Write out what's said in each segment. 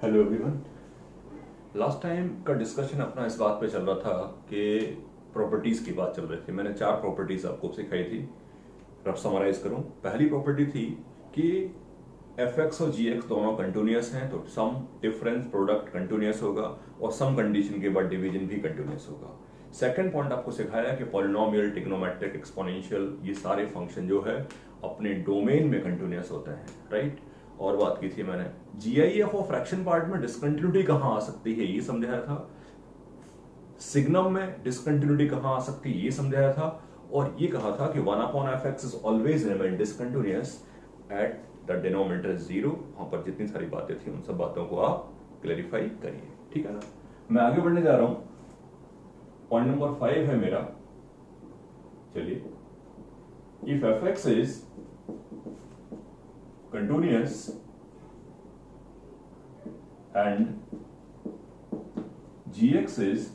Hello everyone. Last time का discussion अपना इस बात पे चल रहा था कि प्रॉपर्टीज़ की बात चल रही थी। मैंने 4 प्रॉपर्टीज़ आपको सिखाई थी। रफ समराइज करूं, पहली प्रॉपर्टी थी कि एफ एक्स और जी एक्स दोनों कंटिन्यूस हैं तो सम डिफरेंस प्रोडक्ट कंटिन्यूस होगा और सम कंडीशन के बाद डिवीजन भी कंटिन्यूस होगा। सेकंड पॉइंट आपको सिखाया कि पॉलिनोमियल, ट्रिग्नोमेट्रिक, एक्सपोनेंशियल ये सारे फंक्शन जो है अपने डोमेन में कंटिन्यूस होते हैं, राइट। और बात की थी मैंने जीआईएफ और फ्रैक्शन पार्ट में डिसकंटिन्यूटी कहां आ सकती है ये समझाया था। सिग्नम में डिसकंटिन्यूटी कहां आ सकती है ये समझाया था। और ये कहा था कि 1/f(x) is always remain discontinuous at the denominator 0। वहां पर जितनी सारी बातें थी उन सब बातों को आप क्लैरिफाई करिए, ठीक है ना। मैं आगे बढ़ने जा रहा हूं। पॉइंट नंबर 5 है मेरा, चलिए। If f(x) is continuous and gx is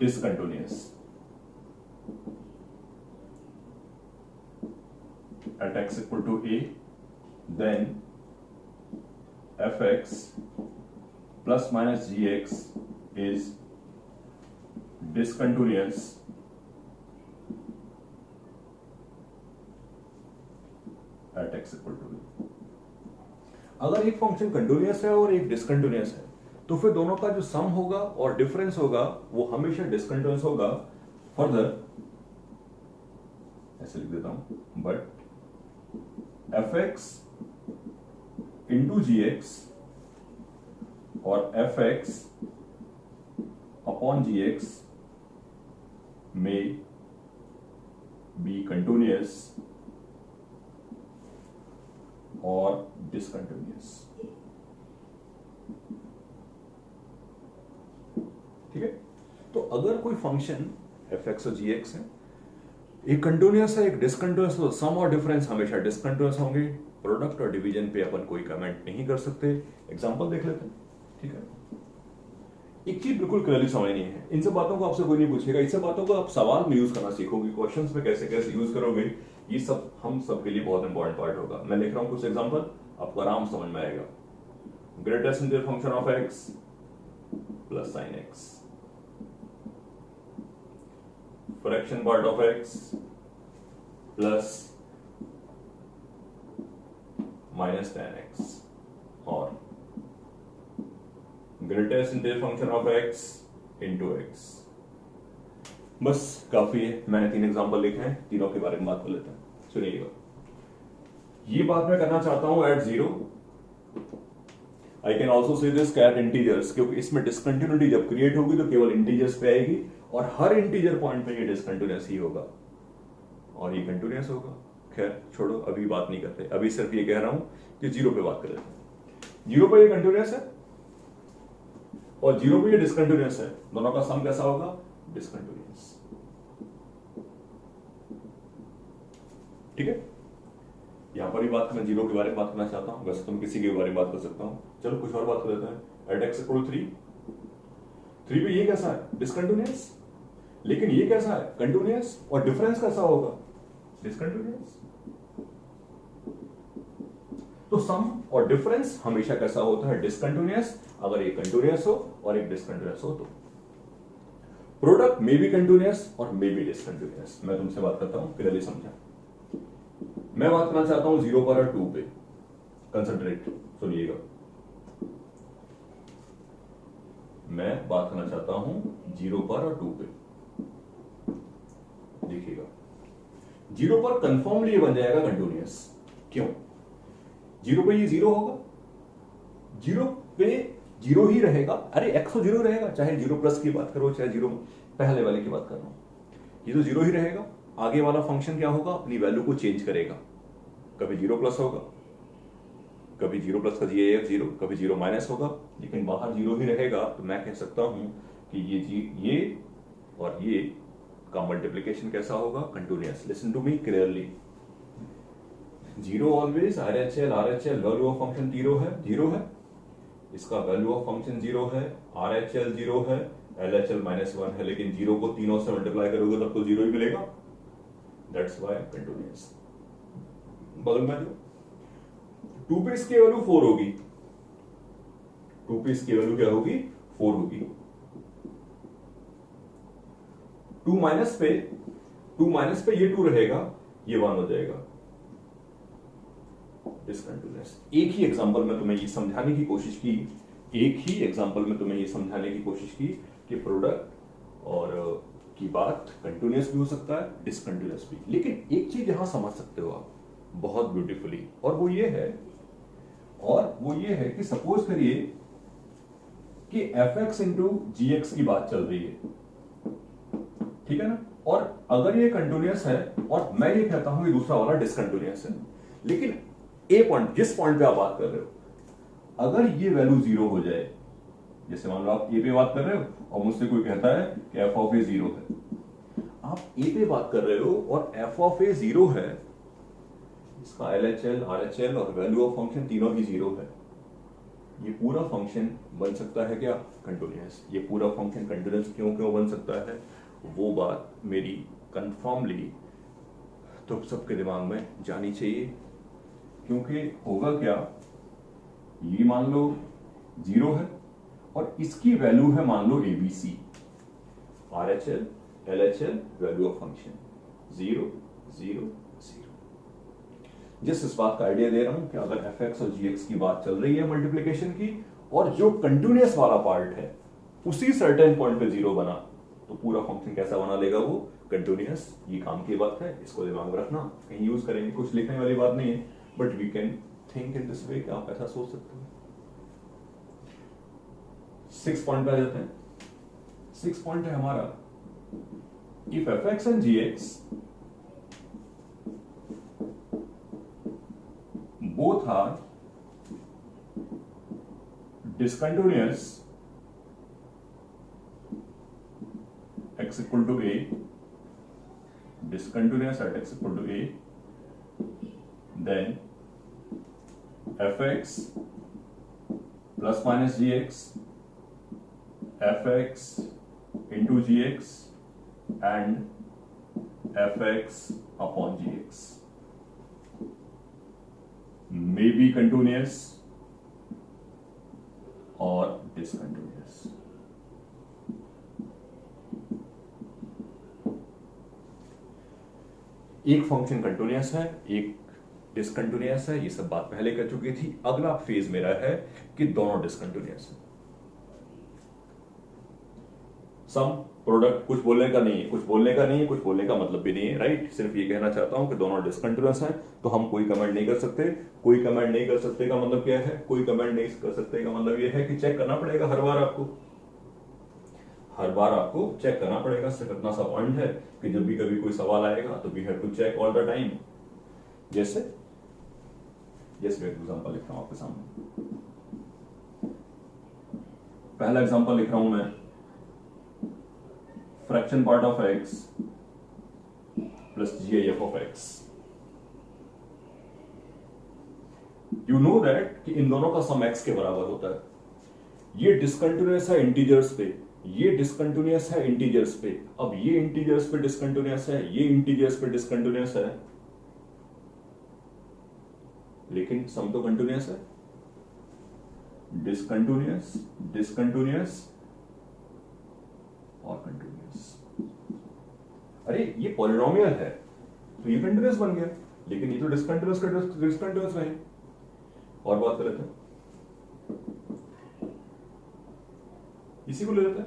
discontinuous at x equal to a, then fx plus minus gx is discontinuous at x equal to a। अगर एक फंक्शन कंटिन्यूअस है और एक डिसकंटिन्यूअस है तो फिर दोनों का जो सम होगा और डिफरेंस होगा वो हमेशा डिसकंटिन्यूअस होगा। फर्दर ऐसे लिख देता हूं, but F X into G X और F X upon G X में बी कंटिन्यूअस और डिसकंटिन्यूअस, ठीक है। तो अगर कोई फंक्शन एफ एक्स और जी एक्स है, एक कंटिन्यूअस है एक डिसकंटिन्यूअस, तो सम और डिफरेंस हमेशा डिसकंटिन्यूअस होंगे। प्रोडक्ट और डिवीजन पे अपन कोई कमेंट नहीं कर सकते। एग्जांपल देख लेते हैं, ठीक है। एक चीज बिल्कुल क्लियरली समझनी है, इन सब बातों को आपसे कोई नहीं पूछेगा, इन सब बातों को आप सवाल में यूज करना सीखोगे, क्वेश्चंस में कैसे कैसे यूज करोगे, ये सब हम सब के लिए बहुत इंपॉर्टेंट पार्ट होगा। मैं लिख रहा हूं कुछ एग्जांपल, आपको आराम समझ में आएगा। Greatest integer function of x plus sine x, fraction part of x plus minus ten x, और greatest integer function of x into x. बस काफी है, मैंने 3 एग्जांपल लिखे हैं, तीनों के बारे में बात कर लेते हैं। सुनिएगा, ये बात मैं करना चाहता हूं at 0। I can also say this at integers, क्योंकि इसमें डिसकंटिन्यूटी जब क्रिएट होगी तो केवल इंटीजर्स पे आएगी और हर इंटीजर पॉइंट पे ये डिसकंटिन्यूअस ही होगा और ये कंटिन्यूअस होगा। खैर छोड़ो, अभी बात नहीं करते, अभी सिर्फ ये कह रहा हूं कि 0 पे बात कर लेते हैं। 0 पे ये कंटिन्यूअस है और 0 पे ये डिसकंटिन्यूअस है, दोनों का सम कैसा होगा? डिसकंटिन्यूअस, ठीक है। यहां पर ही बात मैं 0 के बारे में बात करना चाहता हूं, वैसे तुम किसी के बारे में बात कर सकता हूं। चलो कुछ और बात कर लेते हैं। एट एक्स इक्वल टू 3 पे ये कैसा है? डिसकंटिन्यूअस। लेकिन ये कैसा है? कंटिन्यूअस। और डिफरेंस कैसा होगा? डिसकंटिन्यूअस। तो सम और डिफरेंस हमेशा कैसा होता है? डिसकंटिन्यूअस। अगर एक कंटिन्यूअस हो और एक डिसकंटिन्यूअस हो तो प्रोडक्ट मे बी कंटिन्यूअस और मे बी डिसकंटिन्यूअस। मैं तुमसे बात करता हूं, क्लियरली समझा। मैं बात करना चाहता हूं 0 पर और 2 पे। कंसंट्रेट, सुनिएगा। मैं बात करना चाहता हूं 0 पर और 2 पे। देखिएगा, 0 पर कंफर्मली ये बन जाएगा कंटिन्यूअस। क्यों? 0 पे ये 0 होगा, 0 पे 0 ही रहेगा। अरे x तो 0 रहेगा, चाहे 0 प्लस की बात करो चाहे 0 पहले वाले की बात कर रहा हूं, ये तो 0 ही रहेगा। आगे वाला फंक्शन क्या होगा? अपनी वैल्यू को चेंज करेगा, कभी 0 प्लस होगा, कभी 0 प्लस का जीएफ 0, कभी 0 माइनस होगा, लेकिन बाहर 0 ही रहेगा। तो मैं कह सकता हूं कि ये और ये का मल्टीप्लीकेशन कैसा होगा? Continuous. Listen to me clearly, 0 always RHL value of function 0 है, इसका वैल्यू ऑफ फंक्शन 0 है, RHL 0 है, LHL -1 है, लेकिन 0 को तीनों से मल्टीप्लाई करोगे तब तो 0 ही मिलेगा। That's why continuous. बगल में जो 2 पे इसकी वैल्यू 4 होगी, 2 पे इसकी वैल्यू क्या होगी, 4 होगी। 2 माइनस पे ये 2 रहेगा, ये 1 हो जाएगा, डिसकंटिन्यूअस। एक ही एग्जांपल में तुम्हें ये समझाने की कोशिश की कि प्रोडक्ट और की बात कंटिन्यूअस भी हो सकता है, डिसकंटिन्यूअस भी। लेकिन एक चीज यहां समझ सकते हो आप बहुत ब्यूटीफुली, और वो ये है कि सपोज करिए कि fx इंटू जी एक्स की बात चल रही है, ठीक है ना, और अगर ये कंटिन्यूअस है और मैं ये कहता हूं कि दूसरा वाला डिसकंटिन्यूअस है, लेकिन ए पॉइंट, जिस पॉइंट पे आप बात कर रहे हो, अगर ये वैल्यू 0 हो जाए, जैसे मान लो आप ए पे बात कर रहे हो और मुझसे कोई कहता है कि एफ ऑफ ए 0 है, आप ए पे बात कर रहे हो और एफ ऑफ ए 0 है, इसका LHL, RHL और वैल्यू ऑफ फंक्शन तीनों ही 0 है, ये पूरा फंक्शन बन सकता है क्या, कंटिन्यूअस। ये पूरा फंक्शन कंटिन्यूअस क्यों बन सकता है, वो बात मेरी कंफर्मली तो सबके दिमाग में जानी चाहिए। क्योंकि होगा क्या, ये मान लो 0 है और इसकी वैल्यू है मान लो ABC, RHL, LHL, value of function 0 0 0। जिस इस बात का आइडिया दे रहा हूं कि अगर fx और gx की बात चल रही है मल्टीप्लिकेशन की, और जो कंटिन्यूअस वाला पार्ट है उसी सर्टेन पॉइंट पे 0 बना, तो पूरा फंक्शन कैसा बना लेगा, वो कंटिन्यूअस। ये काम की बात है, इसको दिमाग में रखना, कहीं यूज करेंगे, कुछ लिखने वाली बात नहीं है, but we can think in this way, आप ऐसा सोच सकते हो। 6 पॉइंट पे आ जाते हैं। 6 पॉइंट है हमारा, if fx and gx both are discontinuous x equal to a, discontinuous at x equal to a, then fx plus minus gx, fx into gx and fx upon gx may be continuous or discontinuous। एक function continuous है, एक discontinuous है, ये सब बात पहले कर चुकी थी। अगला फेज मेरा है कि दोनों डिसकंटिन्यूअस है। सम प्रोडक्ट, कुछ बोलने का नहीं है, कुछ बोलने का मतलब भी नहीं है, राइट। सिर्फ ये कहना चाहता हूं कि दोनों डिसकंटिन्यूअस हैं, तो हम कोई कमेंट नहीं कर सकते। कोई कमेंट नहीं कर सकते का मतलब क्या है, कोई कमेंट नहीं कर सकते का मतलब ये है कि चेक करना पड़ेगा हर बार आपको चेक करना पड़ेगा। सिर्फ इतना सा पॉइंट है कि जब भी कभी कोई सवाल आएगा तो we have to check all the time. जैसे मैं एग्जांपल लिख रहा हूं आपके सामने, पहला एग्जांपल लिख रहा हूं मैं, fraction part of x plus GIF of x। You know that कि इन दोनों का सम x के बराबर होता है। ये डिसकंटिन्यूअस है इंटीजर्स पे, ये डिसकंटिन्यूअस है इंटीजर्स पे। अब ये इंटीजर्स पे डिसकंटिन्यूअस है, ये इंटीजर्स पे डिसकंटिन्यूअस है, लेकिन सम तो कंटिन्यूअस है। डिसकंटिन्यूअस और कंटिन्यूअस। अरे ये पॉलिनोमियल है तो ये कंटिन्यूअस बन गया, लेकिन ये तो डिसकंटिन्यूअस रहे। और बात कर लेते हैं, इसी को ले लेते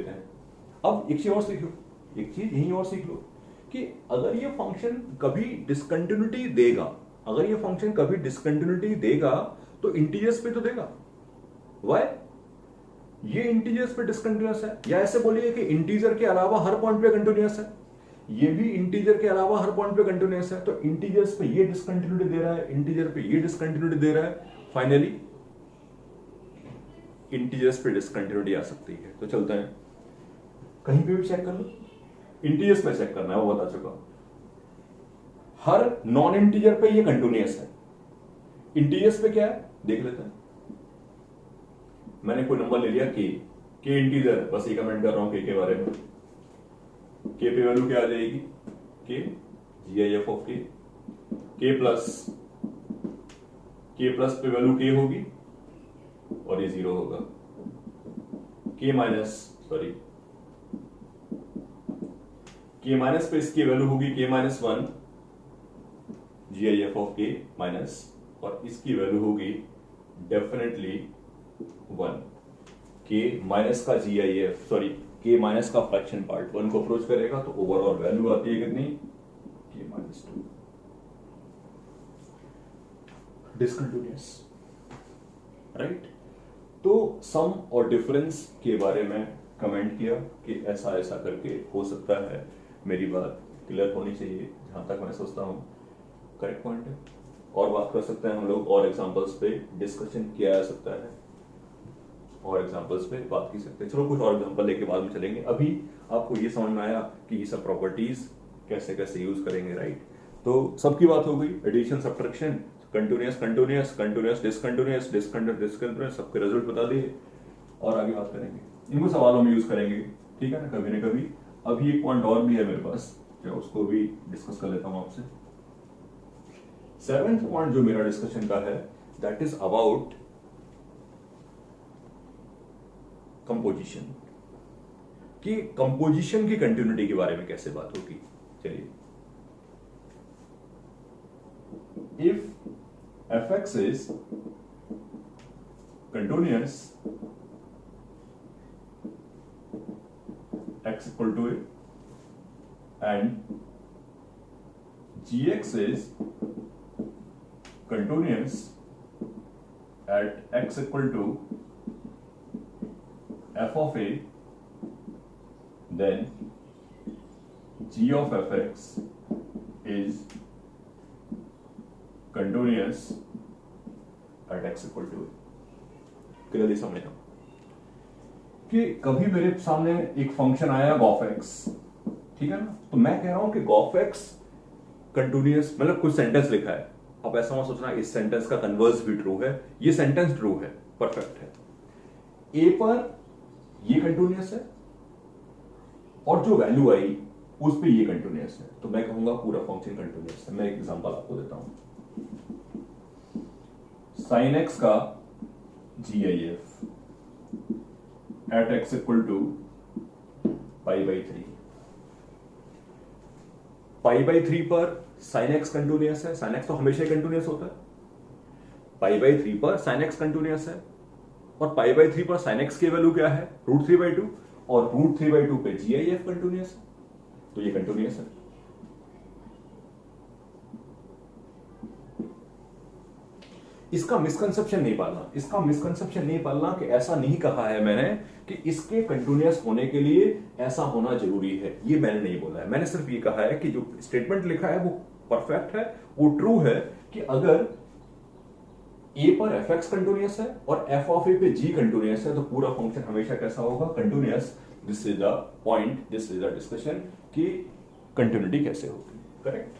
हैं, अब एक चीज और सीख लो, एक चीज यहीं और सीख लो कि अगर ये फंक्शन कभी डिसकंटिन्यूटी देगा, तो इंटीजर्स पे तो देगा। Why? ये इंटीजर्स पे डिसकंटिन्यूअस है, या ऐसे बोलिए कि इंटीजर के अलावा हर पॉइंट पे कंटिन्यूअस है, ये भी इंटीजर के अलावा हर पॉइंट पे कंटिन्यूअस है। तो इंटीजर्स पे ये डिसकंटिन्यूटी दे रहा है, इंटीजर पे ये डिसकंटिन्यूटी दे रहा है, फाइनली इंटीजर्स पे डिसकंटिन्यूटी आ सकती है। तो चलते हैं, कहीं पे भी चेक कर लो, इंटीजर्स पे चेक करना है, वो बता चुका। हर नॉन इंटीजर पे ये कंटिन्यूअस है, इंटीजर्स पे क्या है देख लेते हैं। मैंने कोई नंबर ले लिया के इंटीजर, बस ये कमेंट कर रहा हूं के बारे में। के पे वैल्यू क्या आ जाएगी, के GIF ऑफ के प्लस के प्लस पे वैल्यू के होगी और ये 0 होगा, के माइनस पे इसकी वैल्यू होगी के माइनस 1 GIF ऑफ के माइनस, और इसकी वैल्यू होगी डेफिनेटली 1। के माइनस का के माइनस का फ्रैक्शन पार्ट 1 को अप्रोच करेगा तो ओवरऑल वैल्यू आती है कितनी, के माइनस 2। Discontinuous, right. तो सम और डिफरेंस के बारे में कमेंट किया कि ऐसा ऐसा करके हो सकता है। मेरी बात क्लियर होनी चाहिए, जहां तक मैं सोचता हूं करेक्ट पॉइंट है। और बात कर सकते हैं हम लोग, और एग्जांपल्स पे डिस्कशन किया जा सकता है, और एग्जांपल्स पे बात की सकते हैं। चलो कुछ और एग्जांपल लेके बाद में चलेंगे। अभी आपको ये समझ में आया कि ये सब प्रॉपर्टीज कैसे कैसे यूज करेंगे, राइट। तो सबकी बात हो गई, एडिशन, सब्ट्रैक्शन, कंटिन्यूअस, डिसकंटिन्यूअस, सबके रिजल्ट बता दिए, और आगे बात करेंगे। इनको सवालों में यूज करेंगे, ठीक है ना, कभी ना कभी। अभी एक पॉइंट और भी है मेरे पास, जो उसको भी डिस्कस कर लेता हूं आपसे। 7th पॉइंट जो मेरा डिस्कशन का है, दैट इज अबाउट कंपोजिशन, कि कंपोजिशन की कंटिन्यूटी के बारे में कैसे बात होगी। चलिए, if fx is continuous, x equal to a, and gx is continuous at x equal to f of a, then g of fx is continuous at x equal to a। Clearly समझना कि कभी मेरे सामने एक function आया Gauff x, ठीक है ना, तो मैं कह रहा हूं कि गॉफ एक्स कंटिन्यूअस, मतलब कुछ सेंटेंस लिखा है। अब ऐसा मत सोचना इस सेंटेंस का कन्वर्स भी ट्रू है, ये सेंटेंस ट्रू है, परफेक्ट है। ए पर ये कंटिन्यूअस है और जो वैल्यू आई उस पे ये कंटिन्यूअस है, तो मैं कहूंगा पूरा फंक्शन कंटिन्यूअस है। मैं एक एग्जांपल आपको देता हूं, sin x का GIF at x equal to π/3। π/3 पर sin x कंटिन्यूअस है, sin x तो हमेशा ही कंटिन्यूअस होता है। π/3 पर sin x कंटिन्यूअस है, और π/3 पर sin x की वैल्यू क्या है, √3/2, और √3/2 पे GIF कंटिन्यूअस है, तो ये कंटिन्यूअस है। इसका मिसकंसेप्शन नहीं पालना, कि ऐसा नहीं कहा है मैंने कि इसके कंटिन्यूअस होने के लिए ऐसा होना जरूरी है, ये मैंने नहीं बोला है। मैंने सिर्फ ये कहा है कि जो स्टेटमेंट लिखा है वो परफेक्ट है, वो ट्रू है, कि अगर a पर fx कंटिन्यूअस है और f ऑफ a पे g कंटिन्यूअस है, तो पूरा फंक्शन हमेशा कैसा होगा, continuous. This is the point, this is the discussion कि कंटिन्यूटी कैसे होगी, करेक्ट।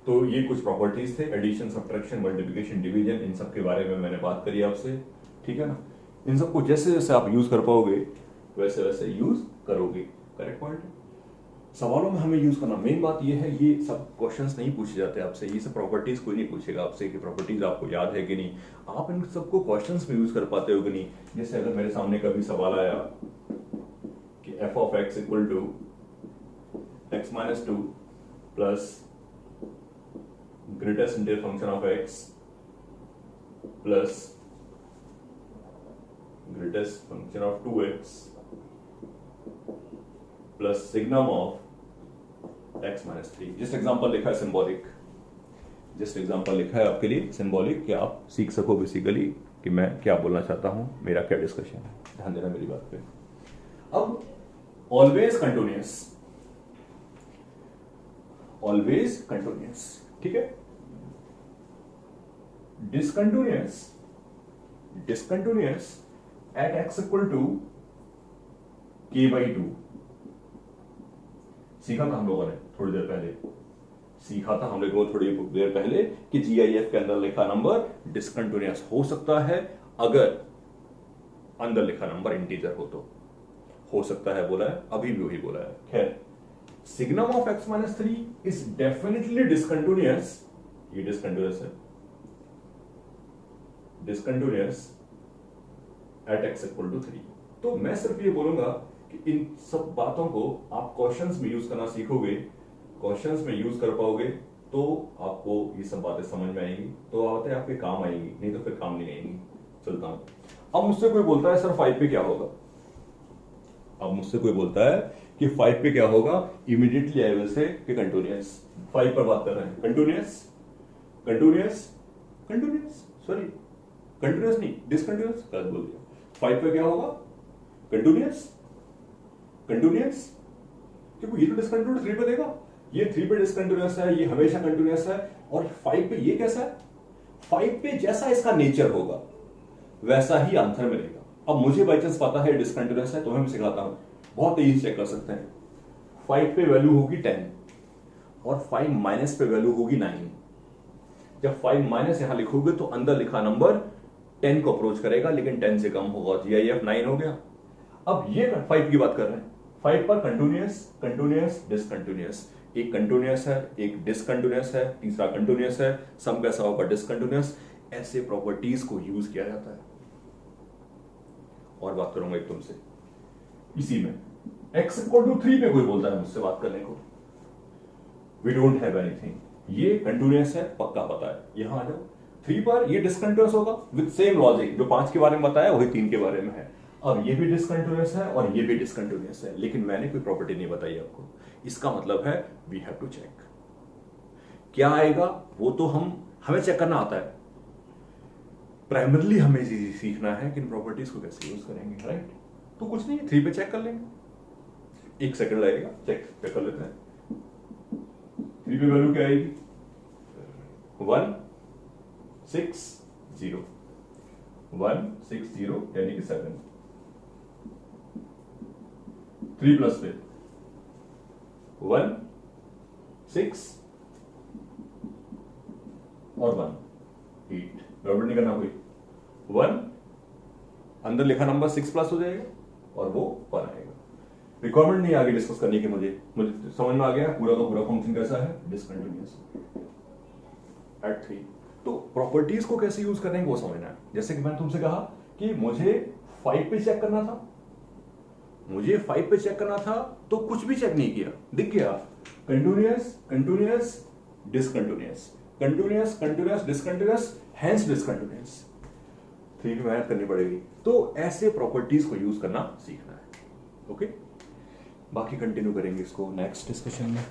तो ये कुछ प्रॉपर्टीज थे, एडिशन, सब्ट्रैक्शन, मल्टीप्लिकेशन, डिवीजन, इन सब के बारे में मैंने बात करी आपसे, ठीक है ना। इन सबको जैसे जैसे आप यूज कर पाओगे वैसे वैसे यूज करोगे, करेक्ट पॉइंट। सवालों में हमें यूज करना, मेन बात ये है, ये सब क्वेश्चंस नहीं पूछे जाते आपसे, ये सब प्रॉपर्टीज कोई नहीं पूछेगा आपसे कि प्रॉपर्टीज आपको याद है कि नहीं, आप इन सबको क्वेश्चंस में यूज कर पाते हो कि नहीं। जैसे अगर मेरे सामने कभी सवाल आया कि f of x equal to x-2 plus greatest integral function of x plus greatest function of 2x plus signum of x minus 3। जिस एग्जांपल लिखा है सिंबॉलिक, जिस एग्जांपल लिखा है आपके लिए सिंबॉलिक, कि आप सीख सको बेसिकली कि मैं क्या बोलना चाहता हूं, मेरा क्या डिस्कशन है। ध्यान देना मेरी बात पे। अब ऑलवेज कंटिन्यूअस, ठीक है। discontinuous at x equal to k/2। सीखा था हम लोगों ने थोड़ी देर पहले, कि GIF के अंदर लिखा नंबर डिसकंटिन्यूअस हो सकता है अगर अंदर लिखा नंबर इंटीजर हो सकता है बोला है, अभी भी वही बोला है। खैर, signum of x-3 is definitely discontinuous, ये डिसकंटिन्यूअस है। Discontinuous at x equal to 3। तो मैं सिर्फ ये बोलूंगा कि इन सब बातों को आप क्वेश्चंस में यूज करना सीखोगे, क्वेश्चंस में यूज कर पाओगे तो आपको ये सब बातें समझ में आएंगी, तो बातें आपके काम आएंगी, नहीं तो फिर काम नहीं आएंगी। चलता हूं। अब मुझसे कोई बोलता है सर 5 पे क्या होगा, अब मुझसे कोई बोलता है कि 5 पे क्या होगा, इमीडिएटली आई विल से कि कंटिन्यूअस। 5 पर बात कर रहे हैं, continuous continuous continuous, sorry continuous नहीं डिसकंटिन्यूअस, गलत बोल दिया। 5 पे क्या होगा, कंटिन्यूअस कंटिन्यूअस, क्योंकि ये तो डिसकंटिन्यूअस 3 पे देगा, ये 3 पे डिसकंटिन्यूअस है, ये हमेशा कंटिन्यूअस है, और 5 पे ये कैसा है, 5 पे जैसा इसका नेचर होगा वैसा ही आंसर मिलेगा। अब मुझे बाई चांस पता है डिसकंटिन्यूअस है, तो मैं सिखाता हूं, बहुत तेजी से चेक कर सकते हैं। 5 पे वैल्यू होगी 10 और 5 माइनस पे वैल्यू होगी 9। जब 5 माइनस यहां लिखोगे तो अंदर लिखा नंबर 10 को अप्रोच करेगा, लेकिन 10 से कम होगा, GIF 9 हो गया। अब ये 5 की बात कर रहे हैं, 5 पर कंटिन्यूअस कंटिन्यूअस डिसकंटिन्यूअस, एक कंटिन्यूअस है एक डिसकंटिन्यूअस है, तीसरा कंटिन्यूअस है, सम कैसा होगा डिसकंटिन्यूअस। ऐसे प्रॉपर्टीज को यूज किया जाता है। और बात करूंगा एक तुमसे इसी में, x इक्वल टू 3 पे कोई बोलता है मुझसे बात करने को, वी डोंट हैव एनीथिंग, ये कंटिन्यूअस है पक्का पता है, यहां आ जाओ। 3 पर ये डिसकंटिन्यूअस होगा विद सेम लॉजिक, जो 5 के बारे में बताया वही 3 के बारे में है। अब ये भी डिसकंटिन्यूअस है और ये भी डिसकंटिन्यूअस है, लेकिन मैंने कोई प्रॉपर्टी नहीं बताई आपको। इसका मतलब है वी हैव टू चेक क्या आएगा, वो तो हमें चेक करना आता है। प्राइमरली हमें सीखना है कि इन प्रॉपर्टीज को कैसे यूज करेंगे, राइट। तो कुछ नहीं, 3 पे चेक कर लेंगे, 1 सेकंड लगेगा, चेक कर लेते हैं। 3 पे वैल्यू क्या आएगी, 1 6 0 1 6 0 यानी कि 7। 3 प्लस पे 1 6 और 1 8, गड़बड़ नहीं करना कोई। 1 अंदर लिखा नंबर 6 प्लस हो जाएगा और वो 1 आएगा। रिक्वायरमेंट नहीं आगे डिस्कस करने की, मुझे समझ में आ गया पूरा का पूरा फंक्शन कैसा है, डिसकंटिन्यूअस एट 3। तो प्रॉपर्टीज को कैसे यूज करेंगे वो समझना है। जैसे कि मैंने तुमसे कहा कि मुझे 5 पे चेक करना था, मुझे 5 पे चेक करना था, तो कुछ भी चेक नहीं किया, दिख गया continuous continuous discontinuous continuous continuous discontinuous hence discontinuous. 3 की मेहनत करनी पड़ेगी। तो ऐसे प्रॉपर्टीज को यूज करना सीखना है, ओके। बाकी कंटिन्यू करेंगे इसको नेक्स्ट डिस्कशन में।